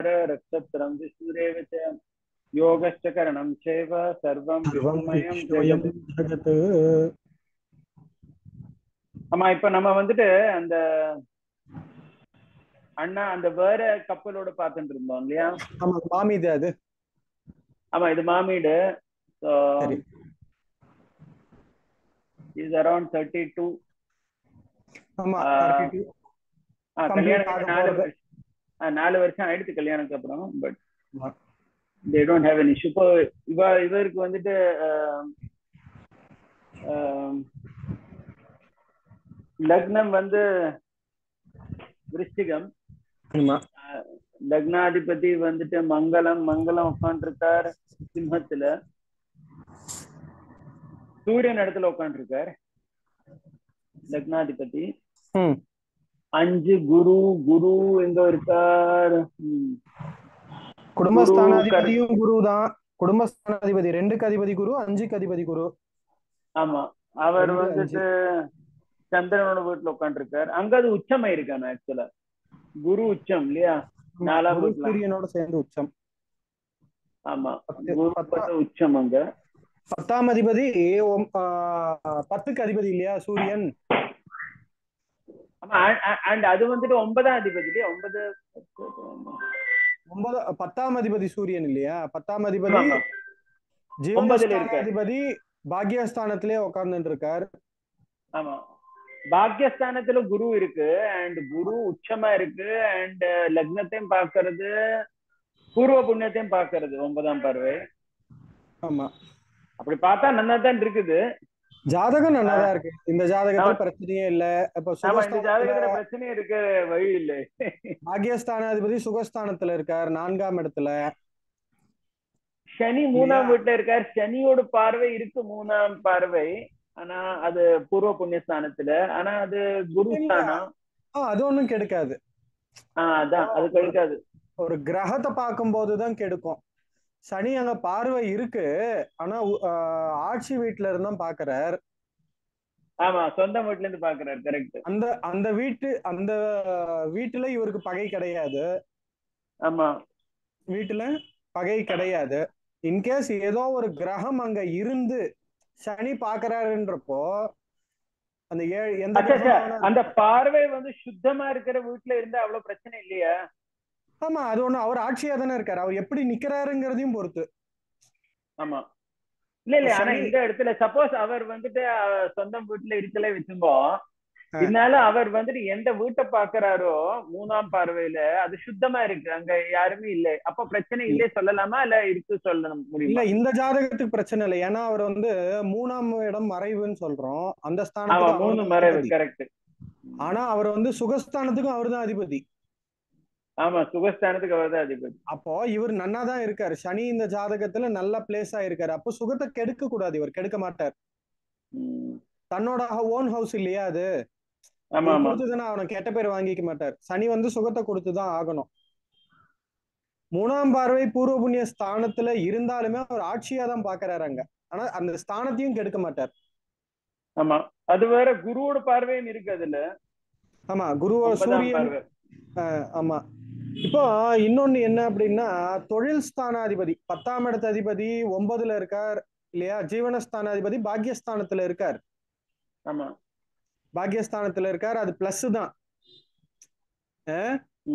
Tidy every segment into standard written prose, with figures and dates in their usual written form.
रक्तत्रं विष्णुरेव च योगश्च करणं चैव सर्वं सर्वं विष्णुमयं விஷ்ணுமயம் जगत्. ஜகத். ஆமா, இப்ப நம்ம வந்துட்டு அந்த அண்ணா அந்த வேற கப்பலோட பார்த்துட்டு இருந்தோம் இல்லையா? ஆமா, மாமிது அது. ஆமா, இது மாமீடு. So சரி. is around 32. ஆமா, 32 கல்யாணம் கம்ப்ளீட் ஆக கட்டி போறது. 4 வருஷம் ஆயிடுச்சு கல்யாணத்துக்கு அப்புறம். பட் ஆமா. they don't have an issue. இப்போ இவருக்கு வந்துட்டு லக்னம் வந்து விருச்சிகம். ஆமா. லக்னாதிபதி வந்துட்டு மங்களம் உட்காந்துருக்கார் சிம்மத்துல. சூரியன் இடத்துல உட்காந்துருக்கார் லக்னாதிபதி. 5 குரு எங்க இருக்கார்? குடும்பஸ்தானாதிபதியும் குரு தான். குடும்பஸ்தானாதிபதி 2க்கு அதிபதி குரு, 5க்கு அதிபதி குரு. ஆமா, அவர் வந்துட்டு சந்திரனோட வீட்டுல உட்காந்துருக்கார். அங்க அது உச்சமா இருக்கான ஆக்சுவலா குரு உச்சம் இல்லையா? 4ஆம் வீட்டுல சூரியனோட சேர்ந்து உச்சம். ஆமா, குரு உச்சம். அங்க 10ஆம் அதிபதி 10க்கு அதிபதி இல்லையா சூரியன். ஆமா, அண்ட் அது வந்துட்டு 9ஆம் அதிபதி. 10ஆம் அதிபதி சூரியன் இல்லையா? 10ஆம் அதிபதி ஜீவனஸ்தானாதிபதி பாக்யஸ்தானத்திலே உட்கார்ந்துட்டு இருக்கார். ஆமா, பாக்யஸ்தானத்துல குரு இருக்கு அண்ட் குரு உச்சமா இருக்கு அண்ட் லக்னத்தையும் பாக்குறது, பூர்வ புண்ணியத்தையும் பாக்குறது 9ஆம் பார்வை. ஆமா, அப்படி பார்த்தா நல்லா தான் இருக்குது. ஜாதகம் நல்லாதான் இருக்கு. இந்த ஜாதகத்துல பிரச்சனையே இல்ல. இப்ப ஜாதகத்துல பிரச்சனையே இருக்க வழி இல்லை. பாக்யஸ்தானாதிபதி சுகஸ்தானத்துல இருக்கார் 4ஆம் இடத்துல. சனி 3ஆம் வீட்டுல இருக்கார். சனியோட பார்வை இருக்கு 3ஆம் பார்வை. ஆனா அது பூர்வ புண்ணியஸ்தானத்துல. ஆனா அது குருஸ்தானம். அது ஒண்ணும் கெடுக்காது. அதான் அது கெடுக்காது. ஒரு கிரகத்தை பார்க்கும் போதுதான் கெடுக்கும். சனி அங்க பார்வை இருக்கு, ஆனா ஆட்சி வீட்டுல இருந்தா பாக்குறார். ஆமா, சொந்த வீட்டுல இருந்து பாக்குறாரு. கரெக்ட். அந்த வீட்டுல இவருக்கு பகை கிடையாது. ஆமா, வீட்டுல பகை கிடையாது. இன்கேஸ் ஏதோ ஒரு கிரகம் அங்க இருந்து சனி பாக்குறாருன்றப்போ அந்த பார்வை வந்து சுத்தமா இருக்கிற வீட்டுல இருந்தா அவ்வளவு பிரச்சனை இல்லையா? ஆமா, அது ஒண்ணு. அவர் ஆட்சியா தானே இருக்காரு. அவர் எப்படி நிக்கிறாருங்கிறதையும் பொறுத்து. ஆமா, இல்ல ஆனா இந்த இடத்துல சப்போஸ் அவர் வந்துட்டு சொந்தம் வீட்டுல இருக்கல வச்சுங்கோ, இதனால அவர் வந்துட்டு எந்த வீட்டை பாக்குறாரோ 3ஆம் பார்வையில அது சுத்தமா இருக்கு, அங்க யாருமே இல்லை, அப்ப பிரச்சனை இல்லையே சொல்லலாமா இல்ல இருக்கு சொல்ல முடியுமா? இல்ல, இந்த ஜாதகத்துக்கு பிரச்சனை இல்லை. ஏன்னா அவர் வந்து 3ஆம் இடம் மறைவுன்னு சொல்றோம். அந்த ஸ்தானத்துக்கு 3 மறைவு. கரெக்ட். ஆனா அவர் வந்து சுகஸ்தானத்துக்கும் அவர் தான் அதிபதி. ஆமா, சுகஸ்தானத்துக்கு அவர் தான் அதிபதி. அப்போ இவர் நன்னாதான் இருக்காரு. சனி இந்த ஜாதகத்துல நல்ல பிளேஸா இருக்காரு. அப்போ சுகத்தை கெடுக்க கூடாது. இவர் கெடுக்க மாட்டார். தன்னோட ஓன் ஹவுஸ் இல்லையா அது. கொடுத்துதானே அவனுக்கு கெட்ட பேர் வாங்கிக்க மாட்டார். சனி வந்து சுகத்தை கொடுத்துதான் ஆகணும். 3ஆம் பார்வை பூர்வ புண்ணிய ஸ்தானத்துல இருந்தாலுமே அவர் ஆட்சியா தான் பாக்குறாரு அங்க. ஆனா அந்த ஸ்தானத்தையும் கெடுக்க மாட்டார். ஆமா, அது வேற குருவோட பார்வையும் இருக்கு அதுல. ஆமா, குருவோட சூரியன். ஆமா. இப்போ இன்னொன்னு என்ன அப்படின்னா, தொழில் ஸ்தானாதிபதி 10ஆம் இடத்து அதிபதி 9ல இருக்கார் இல்லையா? ஜீவனஸ்தானாதிபதி பாக்யஸ்தானத்துல இருக்கார். ஆமா, பாக்யஸ்தானத்துல இருக்கார். அது பிளஸ் தான்.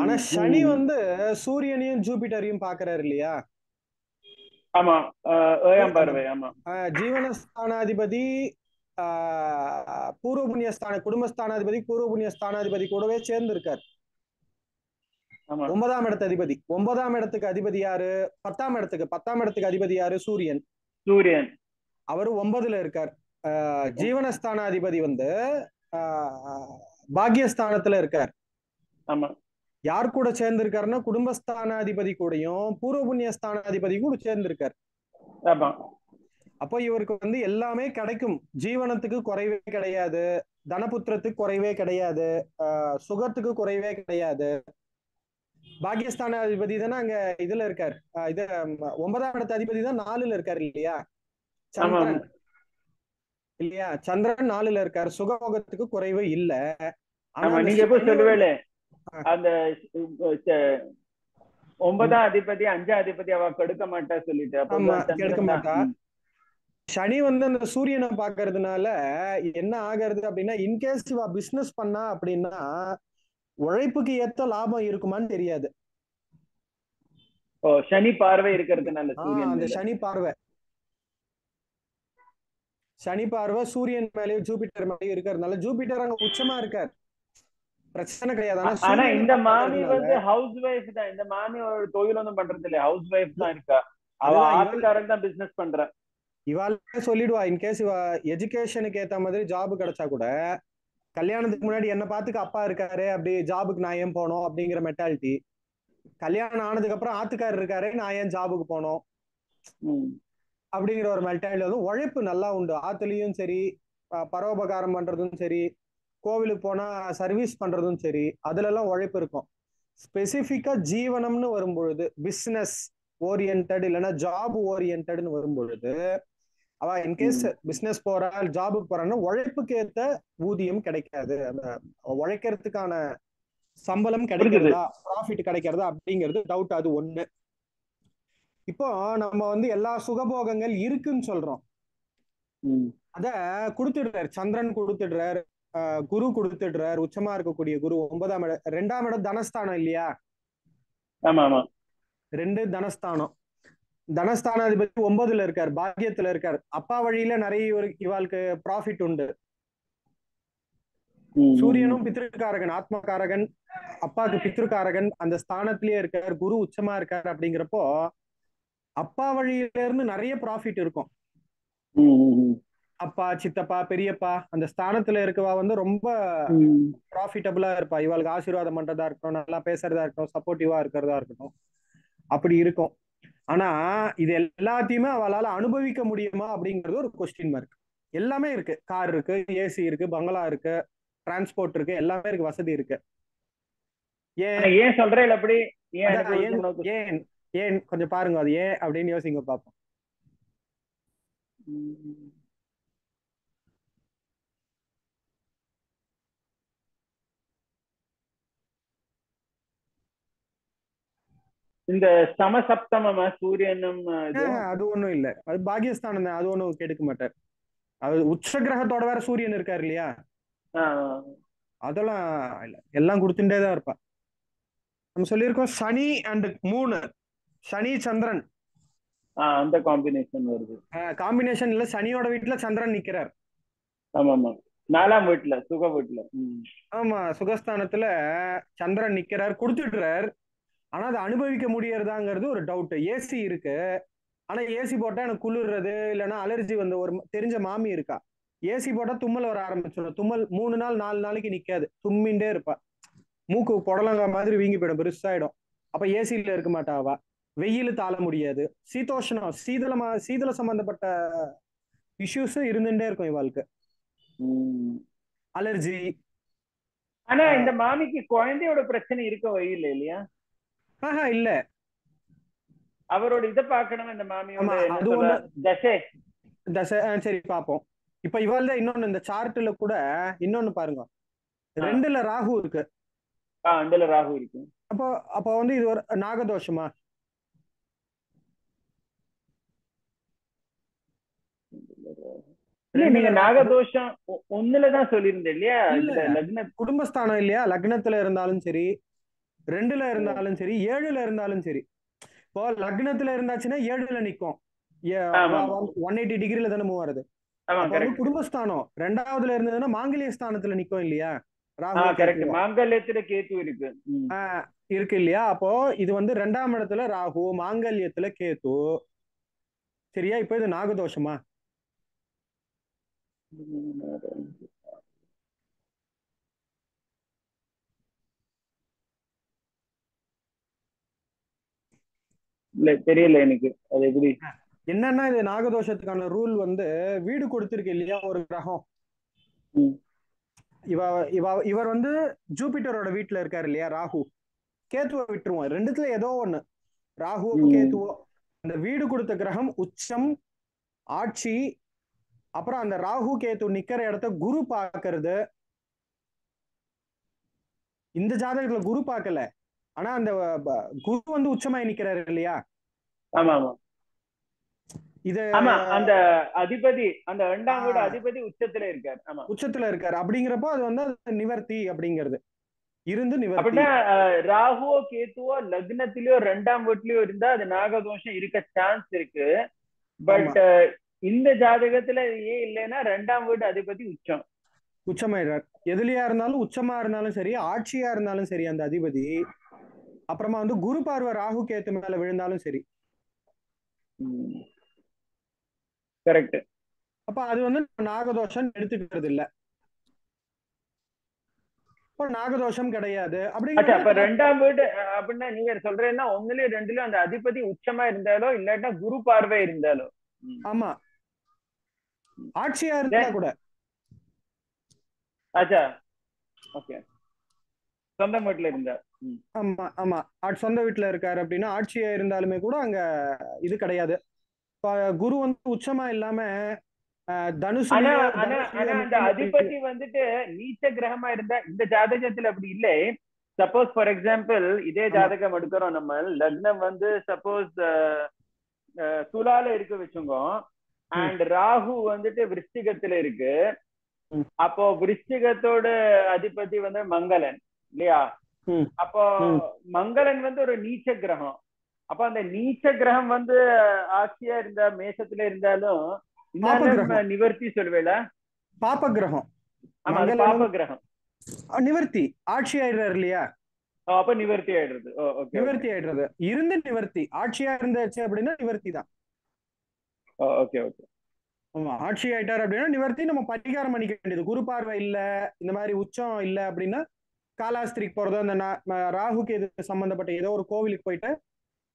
ஆனா சனி வந்து சூரியனையும் ஜூபிட்டரையும் பாக்குறாரு இல்லையா? ஆமா, 7ஆம் பார்வை. ஆமா, ஜீவனஸ்தானாதிபதி பூர்வ புண்ணிய குடும்பஸ்தானாதிபதி பூர்வ புண்ணிய ஸ்தானாதிபதி கூடவே சேர்ந்து இருக்கார். 9ஆம் இடத்து அதிபதி. 9ஆம் இடத்துக்கு அதிபதி யாரு? 10ஆம் இடத்துக்கு அதிபதி யாரு? சூரியன். அவரு 9ல இருக்கார். ஜீவனஸ்தானாதிபதி வந்து பாக்யஸ்தானத்துல இருக்கார். ஆமா, யார் கூட சேர்ந்து இருக்காருன்னா குடும்பஸ்தானாதிபதி கூடயும் பூர்வ புண்ணிய ஸ்தானாதிபதி கூட சேர்ந்து இருக்கார். அப்போ இவருக்கு வந்து எல்லாமே கிடைக்கும். ஜீவனத்துக்கு குறைவே கிடையாது, தனபுத்திரத்துக்கு குறைவே கிடையாது, சுகத்துக்கு குறைவே கிடையாது. பாகிஸ்தான் அதிபதி தானே அங்க இதுல இருக்காரு. இது 9ஆம் இடத்து அதிபதி தான் 4ல இருக்காரு இல்லையா? சந்திரன் இல்லையா? சந்திரன் 4ல இருக்காரு. சுகபோகத்துக்கு குறைவே இல்ல. நீங்க எப்ப சொல்லுவேல அந்த 9ஆம் அதிபதி 5ஆம் அதிபதி அவ கெடுக்க மாட்டா சொல்லிட்டு, ஆமா அப்போ கெடுக்க சந்திரன் தான். மாட்டா. சனி வந்து அந்த சூரியனை பாக்குறதுனால என்ன ஆகிறது அப்படின்னா, இன்கேஸ் இவ பிசினஸ் பண்ணா அப்படின்னா உழைப்புக்கு ஏத்த லாபம் இருக்குமான்னு தெரியாது. ஓ, சனி பார்வை இருக்கிறதுனால சூரியன் அந்த மேல. சனி பார்வை சூரியன் மேலேயும் ஜூபிட்டர் மேலேயும் இருக்கிறதுனால, ஜூபிட்டர் அங்க உச்சமா இருக்கார், பிரச்சனை கிடையாது. ஆனா ஆனா சூரியனை இந்த மாமி பாக்குறதுனால வந்து ஹவுஸ் ஒய்ஃப் தான். இந்த மாமி ஒரு தொழில் ஒன்றும் பண்றது இல்லையா, ஹவுஸ் ஒய்ஃப் தான் இருக்கா. அவ அதுதான் ஆத்துக்காரன் தான் பிசினஸ் பண்றா. இவாளே சொல்லிடுவா, இன்கேஸ் இவ எஜுகேஷனுக்கு ஏத்த மாதிரி ஜாப் கிடைச்சா கூட, கல்யாணத்துக்கு முன்னாடி என்ன பாத்துக்க அப்பா இருக்காரு, அப்படி ஜாபுக்கு நான் ஏன் போனோம் அப்படிங்கிற மென்டாலிட்டி. கல்யாணம் ஆனதுக்கு அப்புறம் ஆத்துக்காரர் இருக்காரு, நான் ஏன் ஜாபுக்கு போனோம் அப்படிங்கிற ஒரு மென்டாலிட்டி. வந்து உழைப்பு நல்லா உண்டு ஆத்துலயும் சரி, பரோபகாரம் பண்றதும் சரி, கோவிலுக்கு போனா சர்வீஸ் பண்றதும் சரி, அதுல எல்லாம் உழைப்பு இருக்கும். ஸ்பெசிபிக்கா ஜீவனம்னு வரும்பொழுது, பிசினஸ் ஓரியன்டட் இல்லைன்னா ஜாப் ஓரியன்டட்னு வரும்பொழுது, அவ இன்கேஸ் பிசினஸ் போறா ஜாபுக்கு போறான்னா உழைப்புக்கு ஏத்த ஊதியம் கிடைக்காது. அந்த உழைக்கிறதுக்கான சம்பளம் கிடைக்கிறதா, ப்ராஃபிட் கிடைக்கிறதா அப்படிங்கிறது டவுட். அது ஒண்ணு. இப்போ நம்ம வந்து எல்லா சுகபோகங்கள் இருக்குன்னு சொல்றோம், அத கொடுத்துடுறாரு, சந்திரன் கொடுத்துடுறாரு, குரு கொடுத்துடுறாரு. உச்சமா இருக்கக்கூடிய குரு 9ஆம் இடம், 2ஆம் இடம் தனஸ்தானம் இல்லையா? ஆமா ஆமா, 2 தனஸ்தானம். தனஸ்தானாதிபதி 9ல இருக்காரு, பாக்கியத்துல இருக்காரு. அப்பா வழியில நிறைய இவாளுக்கு ப்ராஃபிட் உண்டு. சூரியனும் பித்ருக்காரகன், ஆத்மகாரகன், அப்பாவுக்கு பித்ருக்காரகன், அந்த ஸ்தானத்திலேயே இருக்காரு. குரு உச்சமா இருக்காரு. அப்படிங்கிறப்போ அப்பா வழியில இருந்து நிறைய ப்ராஃபிட் இருக்கும். அப்பா, சித்தப்பா, பெரியப்பா அந்த ஸ்தானத்துல இருக்கவா வந்து ரொம்ப ப்ராஃபிட்டபிளா இருப்பா. இவளுக்கு ஆசீர்வாதம் பண்றதா இருக்கட்டும், நல்லா பேசுறதா இருக்கட்டும், சப்போர்ட்டிவா இருக்கிறதா இருக்கட்டும், அப்படி இருக்கும். ஆனா இது எல்லாத்தையுமே அவளால அனுபவிக்க முடியுமா அப்படிங்கிறது ஒரு கொஸ்டின் மார்க். எல்லாமே இருக்கு, கார் இருக்கு, ஏசி இருக்கு, பங்களா இருக்கு, டிரான்ஸ்போர்ட் இருக்கு, எல்லாமே இருக்கு, வசதி இருக்கு. ஏன் சொல்றேன் அப்படி? ஏன் ஏன் கொஞ்சம் பாருங்க, அது ஏன் அப்படின்னு யோசிங்க பாப்போம். இந்த சமசப்தம சூரியனும் அது ஒண்ணும் இல்ல, அது பாகியஸ்தானம் தான், அது ஒண்ணும் கெடுக்க மாட்டார். அது உச்ச கிரகத்தோட வேற சூரியன் இருக்காரு இல்லையா, அதெல்லாம் இல்ல, எல்லாம் கொடுத்துட்டே தான் இருப்பா. நம்ம சொல்லியிருக்கோம் சனி அண்ட் மூணு, சனி சந்திரன் அந்த காம்பினேஷன் வருது. காம்பினேஷன் இல்ல, சனியோட வீட்டுல சந்திரன் நிக்கிறார். ஆமா ஆமா, 4ஆம் வீட்டுல, சுக வீட்டுல. ஆமா, சுகஸ்தானத்துல சந்திரன் நிக்கிறார், கொடுத்துடுறார். ஆனா அதை அனுபவிக்க முடியறதாங்கிறது ஒரு டவுட். ஏசி இருக்கு, ஆனா ஏசி போட்டா எனக்கு குளிர்றது இல்லைன்னா அலர்ஜி வந்து, ஒரு தெரிஞ்ச மாமி இருக்கா, ஏசி போட்டா தும்மல் வர ஆரம்பிச்சிடும். தும்மல் 3 நாள் 4 நாளைக்கு நிக்காது, தும்மிண்டே இருப்பா. மூக்கு புடலங்கா மாதிரி வீங்கி போயிடும், பெருசாயிடும். அப்ப ஏசியில இருக்க மாட்டா அவ. வெயில் தாழ முடியாது, சீதோஷணம் சீதள சம்பந்தப்பட்ட இஷ்யூஸும் இருந்துட்டே இருக்கும் இவாளுக்கு, அலர்ஜி. ஆனா இந்த மாமிக்கு குழந்தையோட பிரச்சனை இருக்க வழியில இல்லையா? இல்ல, அவரோட இதை பார்க்கணும் இந்த மாமியோட தசை. சரி பாப்போம். இப்ப இவாள் இன்னொன்னு, இந்த சார்ட்ல கூட இன்னொன்னு பாருங்க, 2ல ராகு இருக்கு. 2ல ராகு இருக்கு. அப்ப வந்து இது ஒரு நாகதோஷமா? நீங்க நாகதோஷம் 1லதான் சொல்லியிருந்தேன் இல்லையா? குடும்பஸ்தானம் இல்லையா, லக்னத்துல இருந்தாலும் சரி, 2ல இருந்தாலும் சரி, 7ல இருந்தாலும் சரி. இப்போ லக்னத்துல இருந்தாச்சுன்னா 7ல நிக்கும், 180 டிகிரில தானே மூவ் ஆகுது. குடும்பஸ்தானம் 2வதுல இருந்ததுன்னா மாங்கல்ய ஸ்தானத்துல நிக்கும் இல்லையா, ராகு. மாங்கல்யத்துல கேது இருக்கு இருக்கு இல்லையா? அப்போ இது வந்து 2ஆம் இடத்துல ராகு, மாங்கல்யத்துல கேது, சரியா? இப்ப இது நாகதோஷமா? இல்ல, தெரியல எனக்கு அது எப்படி. என்னன்னா இது நாகதோஷத்துக்கான ரூல் வந்து, வீடு கொடுத்திருக்கு இல்லையா ஒரு கிரகம், இவர் வந்து ஜூபிட்டரோட வீட்டுல இருக்காரு இல்லையா, ராகு. கேத்துவ விட்டுருவோம், 2த்துல ஏதோ ஒண்ணு, ராகுவோ கேத்துவோ. அந்த வீடு கொடுத்த கிரகம் உச்சம், ஆட்சி, அப்புறம் அந்த ராகு கேத்து நிக்கிற இடத்த குரு பாக்குறது. இந்த ஜாதகத்துல குரு பார்க்கல, ஆனா அந்த குரு வந்து உச்சமாய் நிக்கிறாரு இல்லையா? ஆமா ஆமா இது ஆமா, அந்த அதிபதி, அந்த 2ஆம் வீடு அதிபதி உச்சத்துல இருக்காரு. ஆமா, உச்சத்துல இருக்காரு. அப்படிங்கிறப்போ அது வந்து நிவர்த்தி அப்படிங்கிறது இருந்து நிவர்த்தி. அப்படின்னா ராகுவோ கேத்துவோ லக்னத்திலயோ 2ஆம் வீட்லயோ இருந்தா அது நாகதோஷம் இருக்க சான்ஸ் இருக்கு. பட் இந்த ஜாதகத்துல ஏன் இல்லைன்னா 2ஆம் வீடு அதிபதி உச்சமாயிடுறார். எதுலயா இருந்தாலும், உச்சமா இருந்தாலும் சரி, ஆட்சியா இருந்தாலும் சரி அந்த அதிபதி, அப்புறமா வந்து குரு பார்வை ராகு கேத்து மேல விழுந்தாலும் சரி. கரெக்ட். அப்ப அது வந்து நாகதோஷம் எடுத்துக்கிறது இல்ல. நாகதோஷம் கிடையாது. அப்ப 2ஆம் வீடு அப்படின்னா நீங்க சொல்றேன்னா 1லயும் 2லயும் அந்த அதிபதி உச்சமா இருந்தாலோ இல்லாட்டா குரு பார்வை இருந்தாலோ. ஆமா, ஆட்சியா இருந்தா கூட. ஆச்சா, ஓகே, சொந்த வீட்டுல இருந்தா. ஆமா ஆமா, சொந்த வீட்டுல இருக்காரு அப்படின்னா ஆட்சியா இருந்தாலுமே கூட அங்க இது கிடையாது. குரு வந்து உச்சமா இல்லாம அந்த அதிபதி வந்துட்டு நீச்ச கிரகமா இருந்தா இந்த ஜாதகத்துல அப்படி இல்லை. சப்போஸ் ஃபார் எக்ஸாம்பிள் இதே ஜாதகம் எடுக்கிறோம் நம்ம, லக்னம் வந்து சப்போஸ் துலால இருக்கு வச்சுங்க, அண்ட் ராகு வந்துட்டு விருச்சிகத்துல இருக்கு. அப்போ விருச்சிகத்தோட அதிபதி வந்து மங்களன் இல்லையா? அப்போ மங்களன் வந்து ஒரு நீச்ச கிரகம். அப்ப அந்த நீச்ச கிரகம் வந்து ஆட்சியா இருந்தா மேஷத்துல இருந்தாலும் நிவர்த்தி சொல்வேல, பாப்ப கிரகம். ஆமா, பாப்ப கிரகம் நிவர்த்தி ஆட்சி ஆயிடுறாரு இல்லையா? அப்ப நிவர்த்தி ஆயிடுறது. நிவர்த்தி ஆயிடுறது இருந்து நிவர்த்தி. ஆட்சியா இருந்தாச்சு அப்படின்னா நிவர்த்தி தான். Okay okay. ஆமா, ஆட்சி ஆயிட்டாரு அப்படின்னா நிவர்த்தி. நம்ம பரிகாரம் பண்ணிக்க வேண்டியது. குரு பார்வை இல்ல, இந்த மாதிரி உச்சம் இல்ல அப்படின்னா காலாஸ்திரிக்கு போறதோ, அந்த ராகுக்கு எது சம்பந்தப்பட்ட ஏதோ ஒரு கோவிலுக்கு போயிட்டு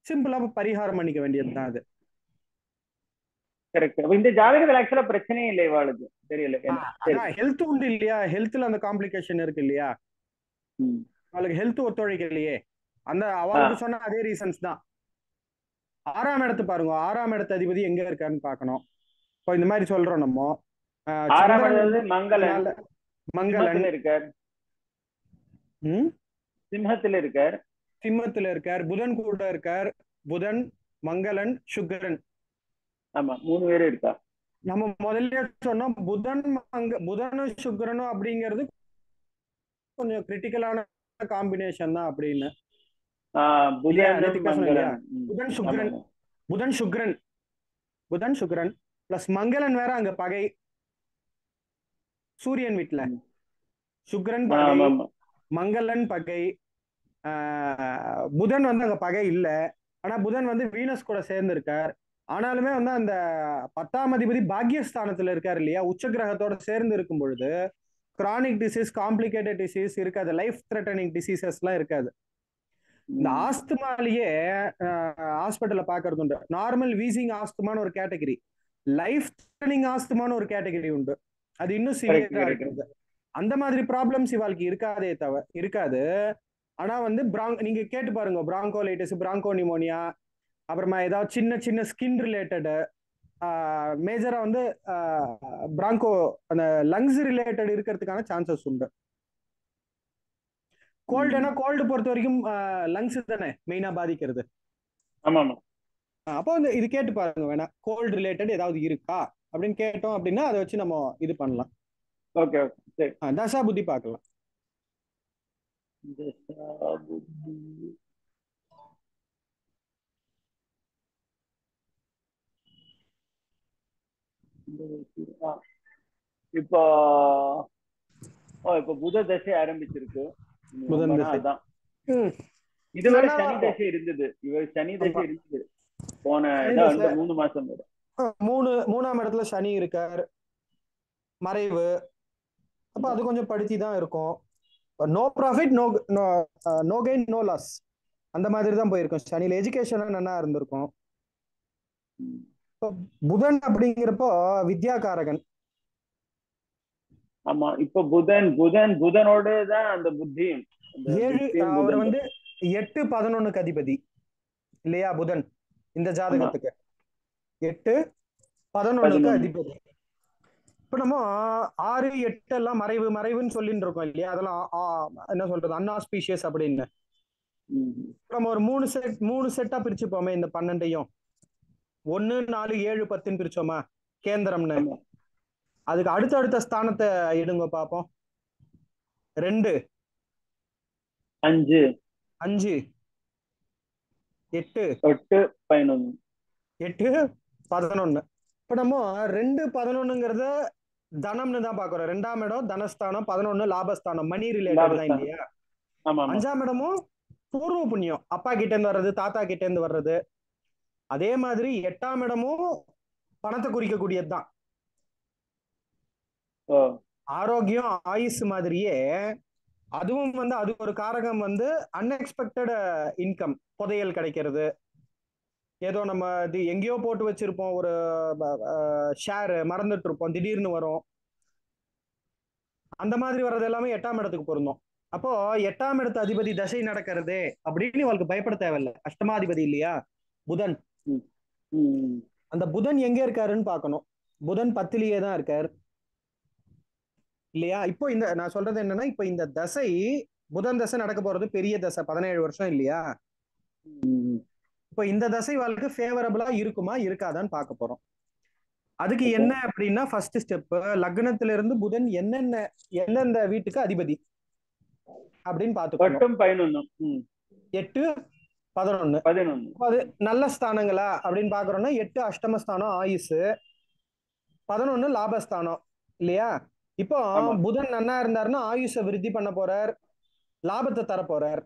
சிம்பிளா பரிகாரம் பண்ணிக்க வேண்டியது தான் அது. கரெக்ட். இந்த ஜாதகத்துல ஆக்சுவலா பிரச்சனையே இல்லை இவாளுக்கு, தெரியல. ஹெல்த் உண்டு இல்லையா? ஹெல்த்ல அந்த காம்ப்ளிகேஷன் இருக்கு இல்லையா? அவளுக்கு ஹெல்த் ஒத்துழைக்கலையே. அந்த அவளுக்கு சொன்ன அதே ரீசன்ஸ் தான். 6ஆம் இடத்து பாருங்க, 6ஆம் இடத்து அதிபதி எங்க இருக்காருன்னு பாக்கணும். இப்போ இந்த மாதிரி சொல்றோம் நம்ம. மங்களன் இருக்கார், சிம்மத்துல இருக்கார், சிம்மத்துல இருக்கார். புதன் கூட இருக்கார். புதன், மங்களன், சுக்கிரன். ஆமா, 3 பேரும் இருக்கா. நம்ம முதல்ல சொன்னோம் புதனும் சுக்கிரனும் அப்படிங்கிறது கொஞ்சம் கிரிட்டிக்கலான காம்பினேஷன் தான் அப்படின்னு. புதன் சுக்கிரன், புதன் சுக்கிரன், புதன் சுக்கிரன் பிளஸ் மங்களன் வேற அங்க பகை. சூரியன் வீட்டுல சுக்கிரன் பகை, மங்களன் பகை. புதன் வந்து அங்க பகை இல்ல. ஆனா புதன் வந்து வீனஸ் கூட சேர்ந்து இருக்கார். ஆனாலுமே வந்து அந்த 10ஆம் அதிபதி பாக்யஸ்தானத்துல இருக்காரு இல்லையா? உச்ச கிரகத்தோட சேர்ந்து இருக்கும் பொழுது கிரானிக் டிசீஸ், காம்ப்ளிகேட்டட் டிசீஸ் இருக்காது. லைஃப் த்ரெட்டனிங் டிசீசஸ் எல்லாம் இருக்காது. இந்த ஆஸ்துமாலேயே ஹாஸ்பிட்டல்ல பாக்குறது உண்டு. நார்மல் வீசிங் ஆஸ்துமான்னு ஒரு கேட்டகரி, லைஃப் த்ரெட்டனிங் ஆஸ்துமான்னு ஒரு கேட்டகரி உண்டு. அது இன்னும் சிவியரா இருக்குது. அந்த மாதிரி ப்ராப்ளம்ஸ் இவாளுக்கு இருக்காது. ஆனா வந்து நீங்க கேட்டு பாருங்க, பிராங்கோலைட்டிஸ், பிராங்கோ நிமோனியா, அப்புறமா ஏதாவது சின்ன சின்ன ஸ்கின் ரிலேட்டடு, மேஜரா வந்து பிராங்கோ அந்த லங்ஸ் ரிலேட்டட் இருக்கிறதுக்கான சான்சஸ் உண்டு. கோல்டுனா கோல்டு பொறுத்த வரைக்கும் லங்ஸ் தானே மெயினா பாதிக்கிறது. அப்போ வந்து இது கேட்டு பாருங்க வேணா, கோல்டு ரிலேட்டட் ஏதாவது இருக்கா அப்படின்னு கேட்டோம் அப்படின்னா அதை வச்சு நம்ம இது பண்ணலாம். ஓகே, தசா புத்தி பார்க்கலாம். இப்போ புத தசை ஆரம்பிச்சிருக்கு. அதான் இதுவரை சனி தசை இருந்தது. சனி தசை இருந்தது போன 3 மாசம். 3ஆம் இடத்துல சனி இருக்கார், மறைவு. அப்ப அது கொஞ்சம் படிச்சு தான் இருக்கும். No profit no gain no loss அந்த மாதிரி தான் போயிருக்கும். சனியில எஜுகேஷன் நல்லா இருந்திருக்கும். புதன் அப்படிங்கிறப்போ வித்யாகாரகன். ஆமா, இப்ப புதனோட தான் அந்த புத்தி. அவர் வந்து 8-11 அதிபதி இல்லையா புதன்? இந்த ஜாதகத்துக்கு 8-11 அதிபதி. இப்ப நம்ம 6-8 எல்லாம் மறைவுன்னு சொல்லிட்டு இருக்கோம் இல்லையா? அதெல்லாம் என்ன சொல்றது, அன்ஆஸ்பீஷியஸ் அப்படின்னு. நம்ம ஒரு மூணு செட்டா பிரிச்சுப்போமே இந்த 12ஐயும். 1 4 7 10 பிரிச்சோமா கேந்திரம்னு. அதுக்கு அடுத்த ஸ்தானத்தை இடுங்க பாப்போம். 2 5 5 8 8 11 8 11. இப்ப நம்ம 2 11ங்கிறத தனம்னு தான் பாக்குறோம். 2ஆம் இடம் தனஸ்தானம், 11 லாபஸ்தானம், மணி ரிலேட்டட் தான் இல்லையா? 5ஆம் இடமும் பூர்வ புண்ணியம், அப்பா கிட்ட இருந்து வர்றது, தாத்தா கிட்ட இருந்து வர்றது. அதே மாதிரி 8ஆம் இடமும் பணத்தை குறிக்கக்கூடியதுதான். ஆரோக்கியம் ஆயுசு மாதிரியே அதுவும் வந்து அது ஒரு காரகம் வந்து அன்எக்ஸ்பெக்டட் இன்கம், புதையல் கிடைக்கிறது. ஏதோ நம்ம இது எங்கேயோ போட்டு வச்சிருப்போம், ஒரு ஷேர் மறந்துட்டு இருப்போம், திடீர்னு வரும். அந்த மாதிரி வர்றது எல்லாமே 8ஆம் இடத்துக்கு பொருந்தும். அப்போ 8ஆம் இடத்து அதிபதி தசை நடக்கிறது அப்படின்னு உங்களுக்கு பயப்பட தேவையில்லை. அஷ்டமாதிபதி இல்லையா புதன். அந்த புதன் எங்க இருக்காருன்னு பார்க்கணும். புதன் 10லயே தான் இருக்காரு இல்லையா? இப்போ இந்த நான் சொல்றது என்னன்னா, இப்போ இந்த தசை புதன் தசை நடக்க போறது பெரிய தசை, 17 வருஷம் இல்லையா? இப்போ இந்த தசை வாழ்க்கை ஃபேவரபிளா இருக்குமா இருக்காதான்னு பார்க்க போறோம். அதுக்கு என்ன அப்படின்னா, ஃபர்ஸ்ட் ஸ்டெப் லக்னத்துல இருந்து புதன் எந்தெந்த வீட்டுக்கு அதிபதி அப்படின்னு பார்த்துக்கணும். 8 11 அது நல்ல ஸ்தானங்களா அப்படின்னு பாக்குறோம்னா 8 அஷ்டமஸ்தானம் ஆயுசு, 11 லாபஸ்தானம் இல்லையா? இப்போ புதன் நன்னா இருந்தாருன்னா ஆயுஷ விருத்தி பண்ண போறார், லாபத்தை தர போறார்.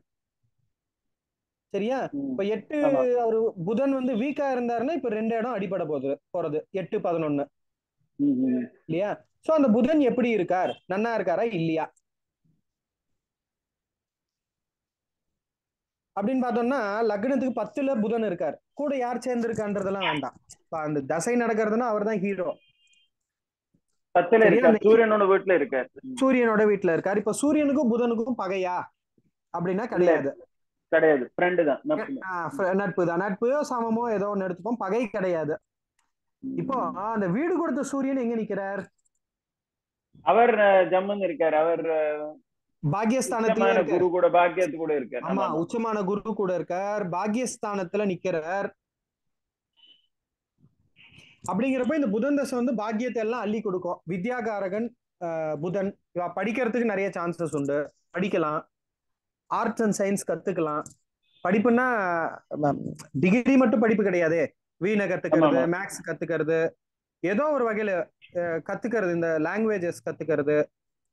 சரியா? இப்ப 8 அவரு புதன் வந்து வீக்கா இருந்தாருன்னா இப்ப 2 இடம் அடிபட போறது 8 11 இல்லையா? சோ அந்த புதன் எப்படி இருக்கார், நன்னா இருக்காரா இல்லையா அப்படின்னு பார்த்தோம்னா, லக்னத்துக்கு 10ல புதன் இருக்கார், கூட யார் சேர்ந்து இருக்கான்றதெல்லாம் வேண்டாம். அந்த தசை நடக்கிறதுனா அவர் தான் ஹீரோ. சூரியனோட வீட்டுல இருக்கார். சூரியனோட வீட்டுல இருக்காரு. இப்ப சூரியனுக்கும் புதனுக்கும் பகையா அப்படின்னா கிடையாது. ஃப்ரெண்டு தான், நட்பு தான். நட்பு சமமோ ஏதோ ஒன்னு எடுத்துப்போம், பகை கிடையாது. இப்போ அந்த வீடு கொடுத்த சூரியன் எங்க நிக்கிறார்? அவர் ஜம்மன் இருக்கார். அவர் பாக்யஸ்தானத்துல குரு கூட, பாக்யத்து கூட இருக்கார். ஆமா, உச்சமான குரு கூட இருக்கார், பாக்யஸ்தானத்துல நிக்கிறார். அப்படிங்கிறப்ப இந்த புதன் தசை வந்து பாக்கியத்தை எல்லாம் அள்ளி கொடுக்கும். வித்யாகாரகன் புதன். படிக்கிறதுக்கு நிறைய சான்சஸ் உண்டு, படிக்கலாம். ஆர்ட்ஸ் அண்ட் சயின்ஸ் கத்துக்கலாம். படிப்புன்னா டிகிரி மட்டும் படிப்பு கிடையாது, வீணை கத்துக்கிறது, மேக்ஸ் கத்துக்கிறது, ஏதோ ஒரு வகையில கத்துக்கிறது, இந்த லாங்குவேஜஸ் கத்துக்கிறது,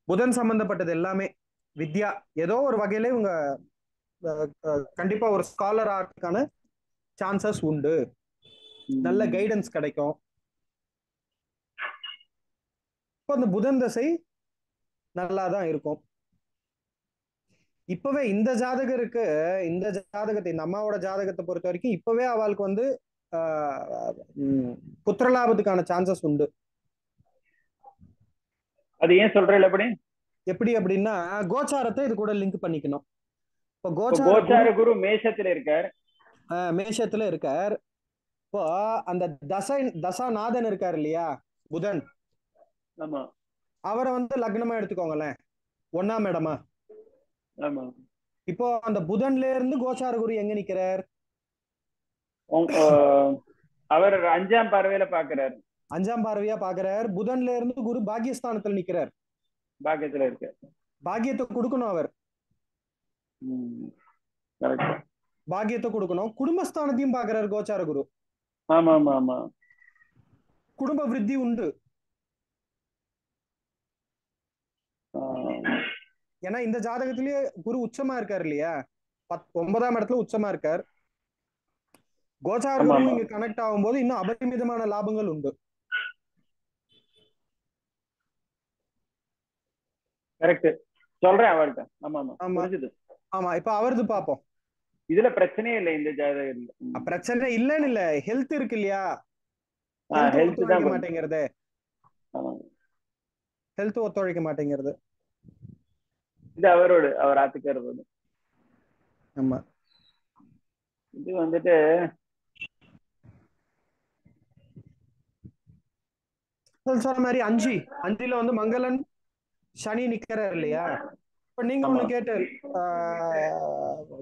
புதன் சம்பந்தப்பட்டது எல்லாமே வித்யா. ஏதோ ஒரு வகையில இவங்க கண்டிப்பா ஒரு ஸ்காலர் ஆகிறதுக்கான சான்சஸ் உண்டு, நல்ல கைடன்ஸ் கிடைக்கும். இப்போ அந்த புதன் தசை நல்லாதான் இருக்கும். இப்பவே இந்த ஜாதகருக்கு, இந்த ஜாதகத்தை, இந்த அம்மாவோட ஜாதகத்தை பொறுத்த வரைக்கும் இப்பவே அவளுக்கு வந்து புத்திரலாபத்துக்கான சான்சஸ் உண்டு. அது ஏன் சொல்றேன் எப்படி அப்படின்னா, கோச்சாரத்தை இது கூட லிங்க் பண்ணிக்கணும். இப்போ கோச்சார குரு மேஷத்துல இருக்கார். மேஷத்துல இருக்கார். இப்போ அந்த தசாநாதன் இருக்கார் இல்லையா புதன், அவரை வந்து லக்னமா எடுத்துக்கோங்களேன், 1ஆம் இடமா. இப்போ அந்த புதன்ல இருந்து கோச்சார குரு எங்க நிக்கிறார்? அவர் 5ஆம் பார்வையில பாக்குறாரு. 5ஆம் பார்வையா பாக்குறார். புதன்ல இருந்து குரு பாக்கியஸ்தானத்துல நிக்கிறார். பாக்கியத்துல இருக்கு. பாக்கியத்தை கொடுக்கணும் அவர். பாக்கியத்தை கொடுக்கணும். குடும்பஸ்தானத்தையும் பாக்குறாரு கோச்சார குரு. ஆமா ஆமா ஆமா. குடும்ப விருத்தி உண்டு. ஏன்னா இந்த ஜாதகத்திலேயே குரு உச்சமா இருக்காரு இல்லையா, 9ஆம் இடத்துல உச்சமா இருக்கார். கோச்சார குரு இங்க கனெக்ட் ஆகும்போது இன்னும் அபரிமிதமான லாபங்கள் உண்டு. கரெக்ட் சொல்றேன் அவர்கிட்ட. ஆமா ஆமா ஆமா. இப்ப அவரது பாப்போம். இதுல பிரச்சனையே இல்லை, இந்த ஜாதகத்துல பிரச்சனை இல்லன்னு இல்ல, ஹெல்த் இருக்கு இல்லையா, மாட்டேங்கிறது, ஹெல்த் ஒத்துழைக்க மாட்டேங்கிறது. இது அவர் ஆத்துக்கிறது. ஆமா. இது வந்துட்டு சொன்ன மாதிரி 5ல வந்து மங்களன் சனி நிக்கிறார் இல்லையா, இப்ப நீங்க ஒண்ணு கேட்டு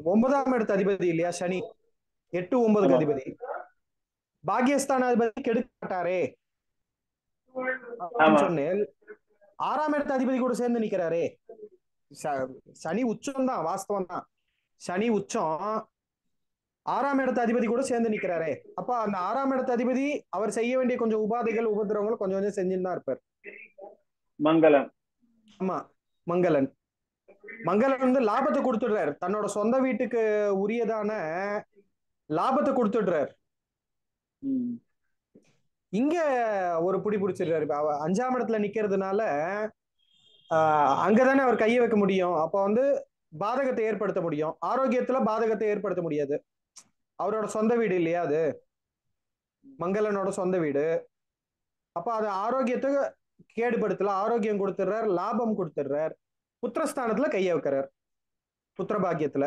9ஆம் இடத்து அதிபதி இல்லையா சனி, 8 9க்கு அதிபதி, பாகியஸ்தானாதிபதி கெடுக்க மாட்டாரே அப்படின்னு சொன்னேன். 6ஆம் இடத்து அதிபதி கூட சேர்ந்து நிக்கிறாரே. சனி உச்சம் தான், வாஸ்தவம் தான். சனி உச்சம், 6ஆம் இடத்து அதிபதி கூட சேர்ந்து நிக்கிறாரே. அப்ப அந்த 6ஆம் இடத்து அதிபதி அவர் செய்ய வேண்டிய கொஞ்சம் உபாதைகள் உபதிரவங்கள் கொஞ்சம் கொஞ்சம் செஞ்சுட்டு தான் இருப்பார். மங்களன். ஆமா, மங்களன். மங்களன் வந்து லாபத்தை கொடுத்துடுறாரு, தன்னோட சொந்த வீட்டுக்கு உரியதான லாபத்தை கொடுத்துடுறாரு. இங்க ஒரு புடி பிடிச்சிடுறாரு. 5ஆம் இடத்துல நிக்கிறதுனால அங்கதானே அவர் கையை வைக்க முடியும். அப்ப வந்து பாதகத்தை ஏற்படுத்த முடியும். ஆரோக்கியத்துல பாதகத்தை ஏற்படுத்த முடியாது. அவரோட சொந்த வீடு இல்லையா அது, மங்களனோட சொந்த வீடு. அப்ப அது ஆரோக்கியத்தை கேடுபடுத்தல, ஆரோக்கியம் கொடுத்துடுறார், லாபம் கொடுத்துடுறார். புத்திரஸ்தானத்துல கைய வைக்கிறார், புத்திர பாக்கியத்துல.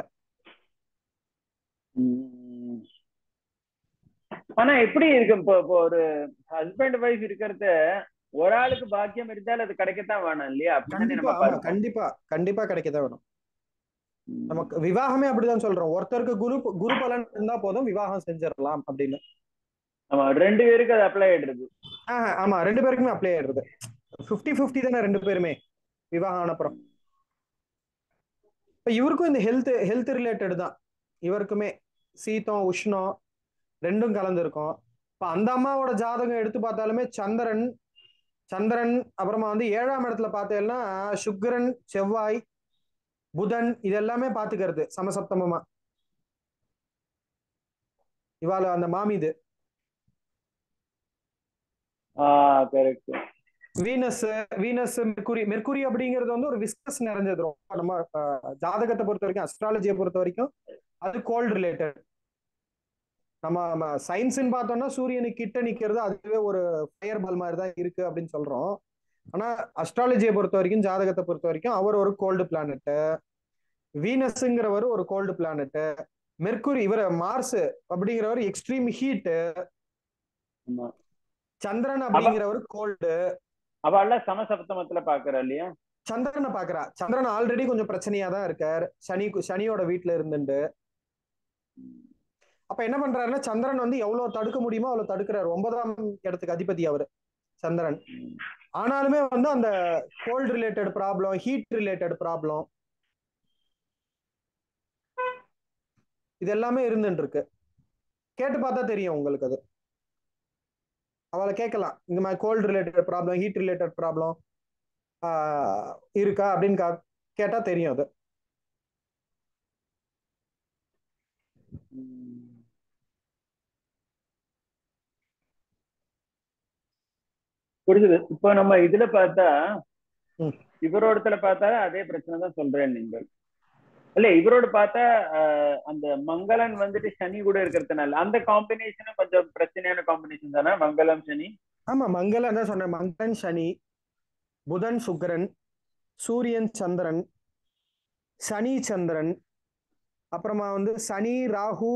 ஆனா எப்படி இருக்கு இப்போ ஒரு ஹஸ்பண்ட் ஒய்ஃப் இருக்கிறது, ஒரு ஆளுக்கு பாக்கியம் இருந்தால் அது கிடைக்கத்தான் வேணும் இல்லையா? கண்டிப்பா கண்டிப்பா கிடைக்கத்தான் வேணும். நமக்கு விவாகமே அப்படிதான் சொல்றோம். ஒருத்தருக்கு குரு பலன் இருந்தா போதும், விவாகம் செஞ்சிடலாம் அப்படின்னு. ஆமா, 2 பேருக்கு அது அப்ளை ஆயிடுறது. ஆமா, 2 பேருக்குமே அப்ளை ஆயிடுறது. 50-50 தானே 2 பேருமே விவாகம் ஆனப்புறம். இப்ப இவருக்கும் இந்த ஹெல்த் ரிலேட்டட் தான். இவருக்குமே சீதம் உஷ்ணம் ரெண்டும் கலந்து இருக்கும். இப்ப அந்த அம்மாவோட ஜாதகம் எடுத்து பார்த்தாலுமே சந்திரன் அப்புறமா வந்து 7ஆம் இடத்துல பார்த்தேன்னா சுக்கிரன் செவ்வாய் புதன் இதெல்லாமே பாத்துக்கிறது சமசப்தமமா. இவாள அந்த மாமிது வீனஸ் மெர்க்குரி அப்படிங்கிறது வந்து ஒரு விஸ்கஸ் நிறைஞ்சது. நம்ம ஜாதகத்தை பொறுத்த வரைக்கும், அஸ்ட்ராலஜியை பொறுத்த வரைக்கும் அது கோல்ட் ரிலேட்டட். நம்ம சயின்ஸ்ன்னு பார்த்தோம்னா சூரியனுக்கு கிட்ட நிக்கிறது அதுவே ஒரு ஃபயர் பால் மாதிரி தான் இருக்கு அப்படின்னு சொல்றோம். ஆனா அஸ்ட்ராலஜியை பொறுத்த வரைக்கும், ஜாதகத்தை பொறுத்த வரைக்கும் அவர் ஒரு கோல்டு பிளானட். வீனஸ்ங்கிறவர் ஒரு கோல்டு பிளானட். மெர்க்குரி இவர் மார்ஸ் அப்படிங்கிறவர் எக்ஸ்ட்ரீம் ஹீட். சந்திரன் அப்படிங்கிறவர் கோல்டு. அவள சமசப்தமத்துல பாக்குறா இல்லையா? சந்திரனை பாக்குறா. சந்திரன் ஆல்ரெடி கொஞ்சம் பிரச்சனையா தான் இருக்கார் சனியோட வீட்டுல இருந்துட்டு. அப்ப என்ன பண்றாருன்னா சந்திரன் வந்து எவ்வளவு தடுக்க முடியுமோ அவ்வளவு தடுக்கிறாரு. 9ஆம் இடத்துக்கு அதிபதி அவரு சந்திரன். ஆனாலுமே வந்து அந்த cold related problem, heat related problem இது எல்லாமே இருந்துட்டு இருக்கு. கேட்டு பார்த்தா தெரியும் உங்களுக்கு. அது அவளை கேட்கலாம், இந்த மாதிரி cold related problem, heat related problem இருக்கா அப்படின்னு கேட்டா தெரியும். அது புரியுது. இப்போ நம்ம இதுல பார்த்தா இவரோடத்துல பார்த்தா அதே பிரச்சனை தான் சொல்றேன் நீங்கள் இல்ல. இவரோட பார்த்தா அந்த மங்களன் வந்துட்டு சனி கூட இருக்கிறதுனால அந்த காம்பினேஷனும் கொஞ்சம் பிரச்சனையான காம்பினேஷன் தானே, மங்களம் சனி. ஆமா, மங்களம் தான் சொன்னேன். மங்களன் சனி, புதன் சுக்கிரன், சூரியன் சந்திரன், சனி சந்திரன், அப்புறமா வந்து சனி ராகு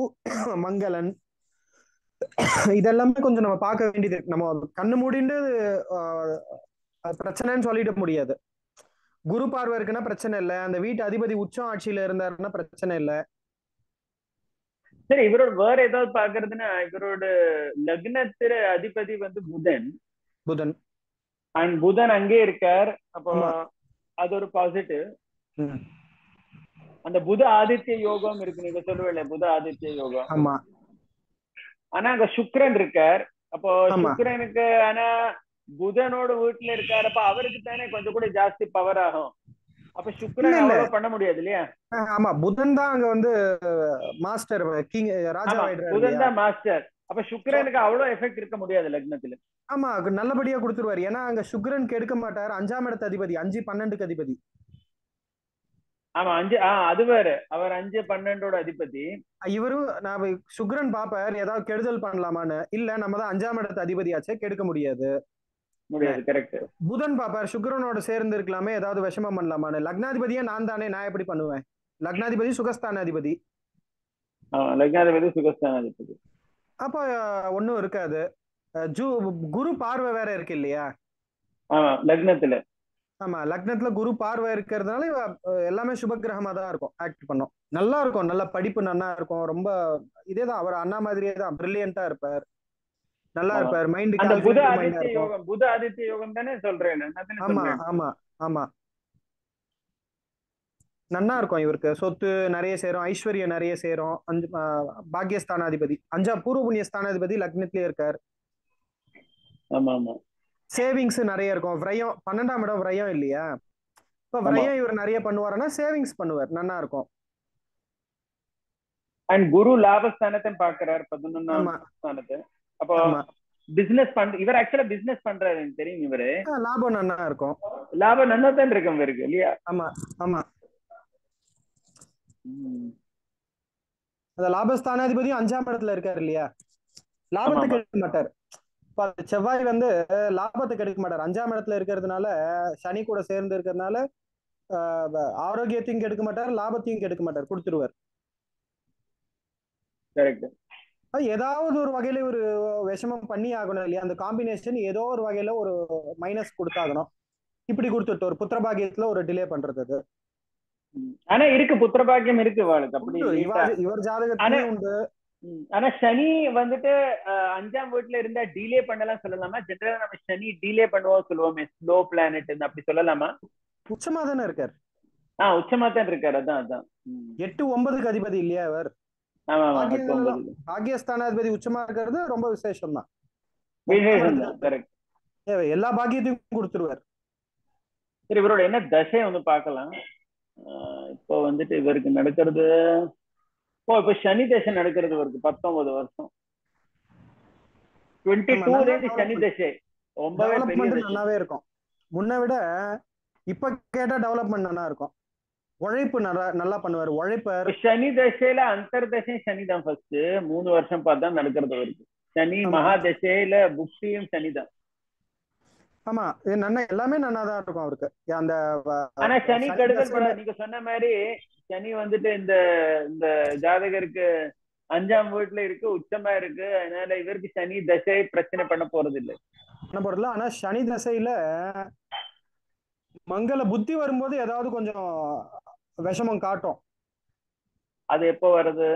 மங்களன், இதெல்லாமே கொஞ்சம் நம்ம பார்க்க வேண்டியது. நம்ம கண்ணு மூடிட்டு பிரச்சனைன்னு சொல்லிட முடியாது. குரு பார்வை இருக்குன்னா பிரச்சனை இல்லை, அந்த வீட்டு அதிபதி உச்சம் ஆட்சியில இருந்தாருன்னா பிரச்சனை இல்லை. சரி, இவரோட வேற ஏதாவது பாக்குறதுன்னா இவரோட லக்னத்திர அதிபதி வந்து புதன் அண்ட் புதன் அங்கே இருக்கார். அப்போ அது ஒரு பாசிட்டிவ். அந்த புத ஆதித்ய யோகம் இருக்கு, நீங்க சொல்லுவீங்க புத ஆதித்ய யோகம். ஆமா. ஆனா அங்க சுக்கிரன் இருக்கார். அப்போ சுக்கிரனுக்கு ஆனா புதனோட வீட்டுல இருக்காரு. அப்ப அவருக்கு தானே கொஞ்சம் கூட ஜாஸ்தி பவர் ஆகும். அப்ப சுக்கிரன் அவ்வளவு பண்ண முடியாது இல்லையா? ஆமா, புதன் தான் அங்க வந்து மாஸ்டர், கிங், ராஜா. புதன் தான் மாஸ்டர். அப்ப சுக்கிரனுக்கு அவ்வளவு எஃபெக்ட் இருக்க முடியாது லக்னத்துல. ஆமா, நல்லபடியா கொடுத்துருவாரு. ஏன்னா அங்க சுக்கிரன் கெடுக்க மாட்டாரு. 5ஆம் இடத்து அதிபதி, 5 12க்கு அதிபதி. ஆமா, 5 அது வேற. அவர் 5 12ஓட அதிபதி. இவரும் நான் சுக்கிரன் பாப்பார் ஏதாவது கெடுதல் பண்ணலாமான்னு. இல்ல, நம்ம தான் 5ஆம் இடத்து அதிபதியாச்சே, கெடுக்க முடியாது. கரெக்ட். புதன் பாப்பார் சுக்கிரனோட சேர்ந்து இருக்கலாமே, ஏதாவது விஷமம் பண்ணலாமான்னு. லக்னாதிபதியே நான் தானே, நான் எப்படி பண்ணுவேன்? லக்னாதிபதி சுகஸ்தானாதிபதி. லக்னாதிபதி சுகஸ்தானாதிபதி. அப்ப ஒன்னும் இருக்காது. குரு பார்வை வேற இருக்கு இல்லையா லக்னத்துல. ஆமா, லக்னத்துல குரு பார்வை இருக்கிறதுனால எல்லாமே சுபகிரகமா தான் இருக்கும், ஆக்ட் பண்ணும். நல்லா இருக்கும், நல்ல படிப்பு நல்லா இருக்கும். ரொம்ப இதேதான், அவர் அண்ணா மாதிரியே தான் பிரில்லியண்டா இருப்பார், நல்லா இருப்பார். மைண்ட் அந்த புத கால்குலேட்டிவ் மைண்டா ஆதித்ய இருக்கும். யோகம், புத ஆதித்ய யோகம் தானே சொல்றேன், ஆமா ஆமா ஆமா, நன்னா இருக்கும். இவருக்கு சொத்து நிறைய சேரும், ஐஸ்வர்யம் நிறைய சேரும். பாக்கியஸ்தானாதிபதி, பூர்வ புண்ணிய ஸ்தானாதிபதி லக்னத்திலே இருக்கார். ஆமா ஆமா, சேவிங்ஸ் நிறைய இருக்கும். விரயம் 12ஆம் இடம் விரயம் இல்லையா, இப்ப விரயம் இவர் நிறைய பண்ணுவாருன்னா சேவிங்ஸ் பண்ணுவார், நன்னா இருக்கும். அண்ட் குரு லாபஸ்தானத்தை பாக்குறாரு, 11ஆம் ஸ்தானத்தை. அப்போ பிசினஸ் இவர் ஆக்சுவலா பிசினஸ் பண்றாரு எனக்கு தெரியும். இவரு லாபம் நன்னா இருக்கும், லாபம் நன்னா தான் இருக்கும் இவருக்கு இல்லையா? ஆமா ஆமா. அந்த லாபஸ்தானாதிபதியும் 5ஆம் இடத்துல இருக்காரு இல்லையா, லாபத்துக்கு எடுக்க மாட்டார். செவ்வாய் வந்து லாபத்துக்கு எடுக்க மாட்டார், 5ஆம் இடத்துல இருக்கிறதுனால, சனி கூட சேர்ந்து இருக்கிறதுனால ஆரோக்கியத்தையும் கெடுக்க மாட்டார், லாபத்தையும் கெடுக்க மாட்டார், கொடுத்துருவார். ஏதாவது ஒரு வகையில ஒரு விஷமம் பண்ணி ஆகணும் இல்லையா, அந்த காம்பினேஷன் ஏதோ ஒரு வகையில ஒரு மைனஸ் கொடுத்தாகணும். இப்படி கொடுத்துட்டு ஒரு புத்திரபாகியத்துல ஒரு டிலே பண்றது அது. ஆனா இருக்கு, புத்திரபாகியம் இருக்கு வாழ்க்கை அப்படி இவர் ஜாதகத்திலே உண்டு. ஆனா சனி வந்துட்டு 5ஆம் வீட்டுல இருந்தா டிலே பண்ணலாம் சொல்லலாமா? ஜெனரலா நம்ம சனி டிலே பண்ணுவோம் சொல்லுவோமே, ஸ்லோ பிளானட் அப்படி சொல்லலாமா? உச்சமா தானே இருக்காரு. உச்சமா தான் இருக்காரு, அதான் அதான். 8-9க்கு அதிபதி இல்லையா அவர். பாக்கியஸ்தானாதிபதி உச்சமா இருக்கிறது ரொம்ப விசேஷம் தான். எல்லா பாக்கியத்தையும் கொடுத்துருவார். சரி, இவரோட என்ன தசை வந்து பார்க்கலாம். இப்போ வந்துட்டு இவருக்கு நடக்கிறது, இப்ப சனி தசை நடக்கிறது இவருக்கு 19 வருஷம். 22 சனி தசை நல்லாவே இருக்கும். முன்ன விட இப்ப கேட்டா டெவலப்மெண்ட் நல்லா இருக்கும். உழைப்பு நல்லா பண்ணுவார், உழைப்பார். சனி தசையில அந்தர்தசை சனி தான் ஃபர்ஸ்ட் 3 வருஷம் பார்த்தா நடக்கிறது இவருக்கு. சனி மகா தசையில புக்தியும் சனி தான். ஆமா, இது நன்னா, எல்லாமே நன்னாதான் இருக்கும் அவருக்கு. அந்த ஆனா சனி கெடுதல், நீங்க சொன்ன மாதிரி சனி வந்துட்டு இந்த ஜாதகருக்கு 5ஆம் வீட்டுல இருக்கு, உச்சமா இருக்கு. அதனால இவருக்கு சனி தசை பிரச்சனை பண்ண போறது இல்லை. ஆனா சனி தசையில மங்கள புத்தி வரும்போது ஏதாவது கொஞ்சம் விஷமம் காட்டும். அது எப்போ வருது?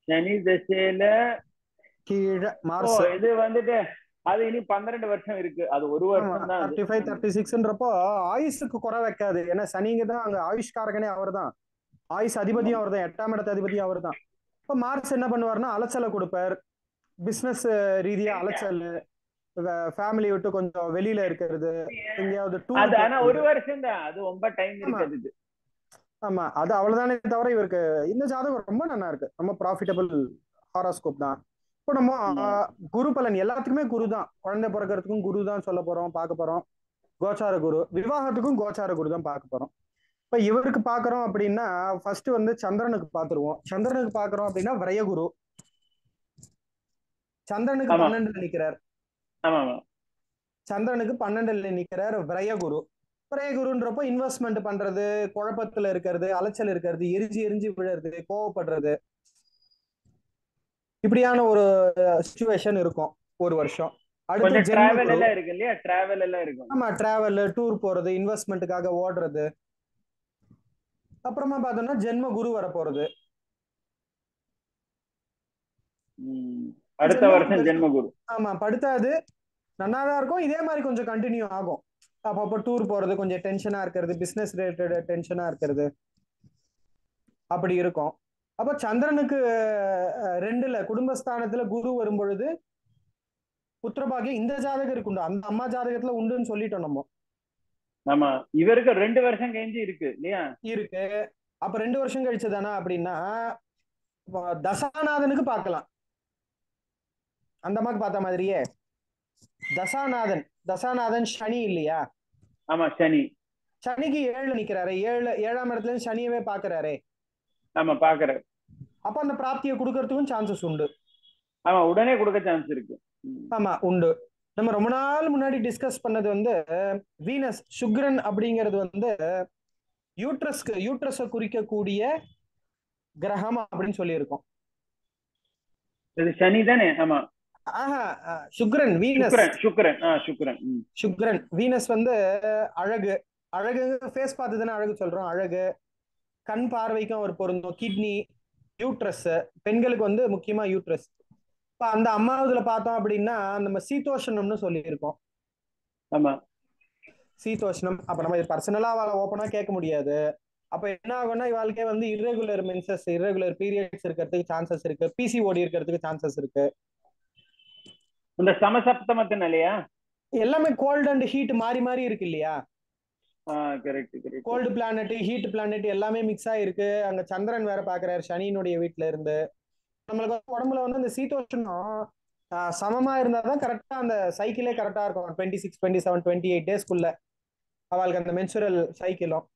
சனி தசையில கீழே மார்ஸ், இது வந்துட்டு அது இனி 12 வருஷம் இருக்கு, அது ஒரு வருஷம் தான். 35-36ன்றப்போ ஆயுஷுக்கு குறை வைக்காது. ஏன்னா சனிங்க தான் அங்க ஆயுஷ்காரகனே அவர் தான், ஆயுஷ் அதிபதியும் அவர் தான், 8ஆம் இடத்து அதிபதியும் அவர் தான். இப்ப மார்ஸ் என்ன பண்ணுவாருன்னா அலைச்சலை கொடுப்பார், பிசினஸ் ரீதியா அலைச்சல், ஃபேமிலி விட்டு கொஞ்சம் வெளியில இருக்கிறது, எங்கேயாவது டூர். ஆனா ஒரு வருஷம் தான், அது ரொம்ப டைம் இருக்கு. ஆமா, அது அவ்வளவுதானே தவிர இவருக்கு இந்த ஜாதகம் ரொம்ப நல்லா இருக்கு, ரொம்ப ப்ராஃபிட்டபிள் ஹாரோஸ்கோப் தான். இப்போ நம்ம குரு பலன் எல்லாத்துக்குமே குரு தான், குழந்தை பிறக்கிறதுக்கும் குரு தான் சொல்ல போறோம், பார்க்க போறோம். கோச்சார குரு, விவாகத்துக்கும் கோச்சார குரு தான் பார்க்க போறோம். இப்ப இவருக்கு பாக்குறோம் அப்படின்னா ஃபர்ஸ்ட் வந்து சந்திரனுக்கு பாத்துருவோம். சந்திரனுக்கு பாக்குறோம் அப்படின்னா விரயகுரு, சந்திரனுக்கு 12ல நிக்கிறார். சந்திரனுக்கு 12ல நிக்கிறார் விரயகுரு. விரயகுருன்றப்போ இன்வெஸ்ட்மெண்ட் பண்றது, குழப்பத்துல இருக்கிறது, அலைச்சல் இருக்கிறது, எரிஞ்சு விழுறது, கோவப்படுறது, இப்படியான ஒரு சிச்சுவேஷன் இருக்கும் ஒரு வருஷம். அடுத்து டிராவல் எல்லாம் இருக்கு இல்லையா, டிராவல் எல்லாம் இருக்கும். ஆமா, டிராவல், டூர் போறது, இன்வெஸ்ட்மெண்ட்டுக்காக ஓடுறது. அப்புறமா பார்த்தோம்னா ஜென்ம குரு வர போறது, அடுத்த வருஷம் ஜென்ம குரு. ஆமா, படுத்தாது நன்னாதான் இருக்கும். இதே மாதிரி கொஞ்சம் கண்டினியூ ஆகும். அப்பப்போ டூர் போறது, கொஞ்சம் டென்ஷனா இருக்கிறது, பிசினஸ் ரிலேட்டட் டென்ஷனா இருக்கிறது, அப்படி இருக்கும். அப்ப சந்திரனுக்கு 2ல குடும்பஸ்தானத்துல குரு வரும் பொழுது புத்திரபாகியம் இந்த ஜாதகருக்கு உண்டு, அந்த அம்மா ஜாதகத்துல உண்டுன்னு சொல்லிட்டோம் நம்ம. ஆமா, இவருக்கு 2 வருஷம் கழிஞ்சு இருக்கு இல்லையா? இருக்கு. அப்ப 2 வருஷம் கழிச்சதானா அப்படின்னா தசாநாதனுக்கு பார்க்கலாம். அந்த அம்மாக்கு பார்த்த மாதிரியே தசாநாதன் சனி இல்லையா? ஆமா, சனிக்கு 7ல நிக்கிறாரு, 7ஆம் இடத்துல இருந்து சனியவே பாக்குறாரு. ஆமா, பாக்குறாரு. அப்ப அந்த பிராப்தியை கொடுக்கறதுக்கும் சான்சஸ் உண்டு. ஆமா, உடனே கொடுக்க சான்ஸ் இருக்கு. ஆமா, உண்டு. நம்ம ரொம்ப நாள் முன்னாடி டிஸ்கஸ் பண்ணது வந்து வீனஸ், சுக்ரன் அப்படிங்கிறது வந்து யூட்ரஸ குறிக்கக்கூடிய கிரகம் அப்படின்னு சொல்லியிருக்கோம். இது சனி தானே? ஆமா. ஆஹா, சுக்கிரன், வீனஸ். சுக்கிரன் சுக்கிரன். சுக்கிரன். வீனஸ் வந்து அழகு. அழகு ஃபேஸ் பார்த்து தானே அழகு சொல்றோம். அழகு, கண் பார்வைக்கும் அவர் பொருந்தும். கிட்னி, யூட்ரஸ், பெண்களுக்கு வந்து முக்கியமா யூட்ரஸ். இப்ப அந்த அம்மாவதுல பார்த்தோம் அப்படின்னா நம்ம சீதோஷ்ணம்னு சொல்லியிருக்கோம். ஆமா, சீதோஷ்ணம். அப்ப நம்ம பர்சனலா அவளை ஓப்பனா கேட்க முடியாது. அப்ப என்ன ஆகும்னா இவாளுக்கே வந்து irregular மென்சஸ், irregular பீரியட்ஸ் இருக்கிறதுக்கு சான்சஸ் இருக்கு. பிசிஓடி இருக்கிறதுக்கு சான்சஸ் இருக்கு. இந்த சமசப்தமத்தினாலயா? எல்லாமே கோல்ட் அண்ட் ஹீட் மாறி மாறி இருக்கு இல்லையா? Correct. Cold planet, heat planet எல்லாமே மிக்ஸ் ஆயிருக்கு. அங்க சந்திரன் வேற பாக்குறாரு சனியினுடைய வீட்டுல இருந்து. நம்மளுக்கு உடம்புல வந்து அந்த சீதோஷ்ணம் சமமா இருந்தாதான் கரெக்டா அந்த சைக்கிளே கரெக்டா இருக்கும். 26, 27, 28 டேஸ்க்குள்ள அவளுக்கு அந்த மென்சுரல் சைக்கிளும்.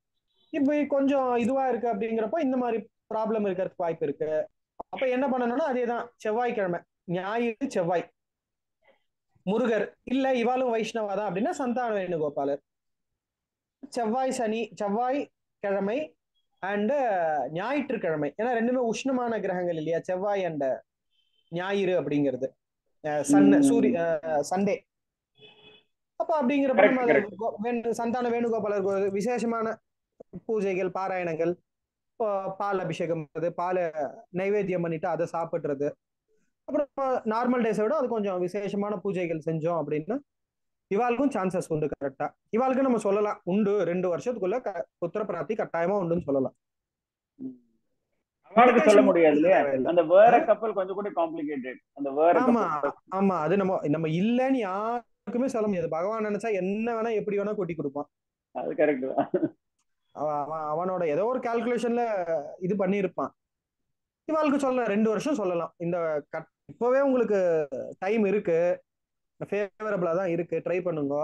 இப்போ கொஞ்சம் இதுவா இருக்கு அப்படிங்கிறப்போ இந்த மாதிரி ப்ராப்ளம் இருக்கிறதுக்கு வாய்ப்பு இருக்கு. அப்ப என்ன பண்ணணும்னா அதேதான், செவ்வாய்க்கிழமை, ஞாயிறு செவ்வாய், முருகர் இல்ல இவாளும் வைஷ்ணவா தான் அப்படின்னா சந்தான வேணுகோபாலர். செவ்வாய் சனி, செவ்வாய் கிழமை அண்ட் ஞாயிற்றுக்கிழமை. ஏன்னா ரெண்டுமே உஷ்ணமான கிரகங்கள் இல்லையா, செவ்வாய் அண்ட் ஞாயிறு அப்படிங்கிறது. சண்டே. அப்ப அப்படிங்கிறப்ப நம்ம சந்தான வேணுகோபாலர் விசேஷமான பூஜைகள், பாராயணங்கள், பால் அபிஷேகம், பாலை நைவேத்தியம் பண்ணிட்டு அதை சாப்பிடுறது. அப்புறம் நார்மல் டேஸை விட அது கொஞ்சம் விசேஷமான பூஜைகள் செஞ்சோம் அப்படின்னா இவாளுக்கும் சான்சஸ் உண்டு. கரெக்டா இவாளுக்கு நம்ம சொல்லலாம் உண்டு, 2 வருஷத்துக்குள்ள புத்திர பிராப்தி கட்டாயமா உண்டுன்னு சொல்லலாம். அவளுக்கு சொல்ல முடியாது இல்லையா? அந்த வேற கப்பல் கொஞ்சம் கூட காம்ப்ளிகேட்டட். அந்த வேற கப்பல். ஆமா, அது நம்ம இல்லன்னு யாருக்குமே சொல்ல முடியாது. பகவான் நினைச்சா என்ன வேணா எப்படி வேணா கொட்டி கொடுப்பான். அது கரெக்ட் தான். அவனோட ஏதோ ஒரு கால்குலேஷன்ல இது பண்ணியிருப்பான். இவாளுக்கு சொல்ல 2 வருஷம் சொல்லலாம். இந்த இப்பவே உங்களுக்கு டைம் இருக்கு, ஃபேவரபிளா தான் இருக்கு, ட்ரை பண்ணுங்க.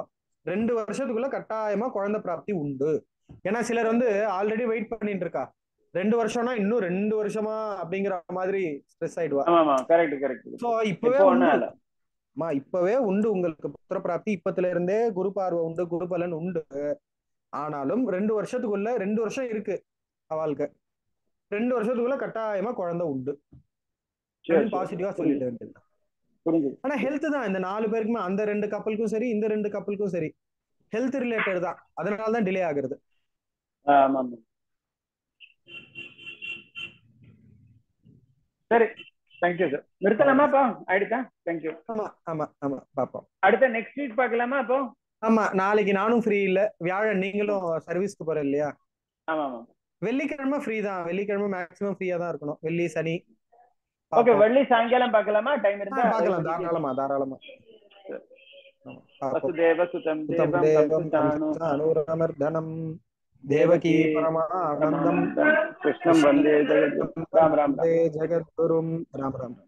2 வருஷத்துக்குள்ள கட்டாயமா குழந்தை பிராப்தி உண்டு. ஏன்னா சிலர் வந்து ஆல்ரெடி வெயிட் பண்ணிட்டு இருக்கா, 2 வருஷம்னா இன்னும் 2 வருஷமா அப்படிங்கிற மாதிரி ஸ்ட்ரெஸ் ஆயிடுவா. சோ இப்பவே உண்டு. இப்பவே உண்டு உங்களுக்கு புத்திர பிராப்தி. இப்பத்துல இருந்தே குரு பார்வை உண்டு, குரு பலன் உண்டு. ஆனாலும் 2 வருஷத்துக்குள்ள, 2 வருஷம் இருக்கு அவளுக்கு, 2 வருஷத்துக்குள்ள கட்டாயமா குழந்தை உண்டு. பாசிட்டிவா சொல்லிட வேண்டியது. ஆனா ஹெல்த் தான் இந்த 4 பேருக்குமே, அந்த 2 கப்பலுக்கும் சரி இந்த 2 கப்பலுக்கும் சரி ஹெல்த் ரிலேட்டட் தான். அதனாலதான் டிலே ஆகுறது. சரி, தேங்க்யூ சார். நிறுத்தலாமாப்பா? ஆயிடுச்சா? தேங்க்யூ. ஆமா பாப்போம். அடுத்த நெக்ஸ்ட் வீக் பார்க்கலாமா? அப்போ ஆமா, நாளைக்கு நானும் ஃப்ரீ இல்ல. வியாழன் நீங்களும் சர்வீஸ்க்கு போற இல்லையா? ஆமா. வெள்ளிக்கிழமை ஃப்ரீ தான். வெள்ளிக்கிழமை மேக்ஸிமம் ஃப்ரீயா தான் இருக்கணும். வெள்ளி சனி. ஓகே, வெள்ளி சாயங்காலம் பார்க்கலாமா? டைம் இருந்தா பார்க்கலாம். தாராளமா. வசுதேவ சுதம் தேவம் அனுரமர்தனம் தேவகி பரமானந்தம் கிருஷ்ணம் வந்தே ஜெகத்குரும். ராம் ராம். ஜெகத்குரும். ராம் ராம்.